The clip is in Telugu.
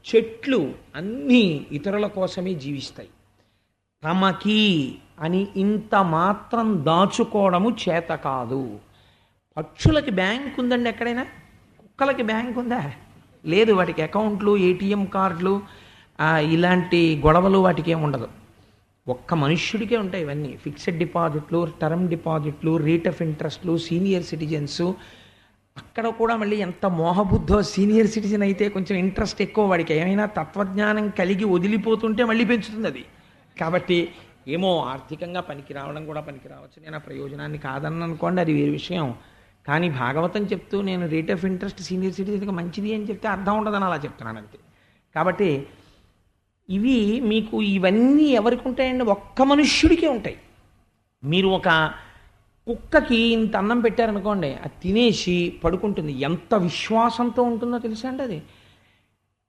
చెట్లు అన్నీ ఇతరుల కోసమే జీవిస్తాయి. తమకి అని ఇంత మాత్రం దాచుకోవడము చేత కాదు. పక్షులకి బ్యాంక్ ఉందండి ఎక్కడైనా? కుక్కలకి బ్యాంక్ ఉందా? లేదు. వాటికి అకౌంట్లు, ఏటీఎం కార్డులు, ఇలాంటి గొడవలు వాటికి ఏమి ఉండదు. ఒక్క మనుష్యుడికే ఉంటాయి ఇవన్నీ. ఫిక్స్డ్ డిపాజిట్లు, టర్మ్ డిపాజిట్లు, రేట్ ఆఫ్ ఇంట్రెస్ట్లు, సీనియర్ సిటిజన్స్. అక్కడ కూడా మళ్ళీ ఎంత మోహబుద్ధో, సీనియర్ సిటిజన్ అయితే కొంచెం ఇంట్రెస్ట్ ఎక్కువ, వాడికి ఏమైనా తత్వజ్ఞానం కలిగి వదిలిపోతుంటే మళ్ళీ పెంచుతుంది అది. కాబట్టి ఏమో ఆర్థికంగా పనికి రావడం కూడా పనికి రావచ్చు, నేను ఆ ప్రయోజనాన్ని కాదని అనుకోండి, అది వేరే విషయం. కానీ భాగవతం చెప్తూ నేను రేట్ ఆఫ్ ఇంట్రెస్ట్ సీనియర్ సిటిజన్కి మంచిది అని చెప్తే అర్థం ఉండదని అలా చెప్తున్నాను అంతే. కాబట్టి ఇవి మీకు ఇవన్నీ ఎవరికి ఉంటాయండి? ఒక్క మనుష్యుడికే ఉంటాయి. మీరు ఒక కుక్కకి ఇంత అన్నం పెట్టారనుకోండి, అది తినేసి పడుకుంటుంది. ఎంత విశ్వాసంతో ఉంటుందో తెలుసా అండి అది.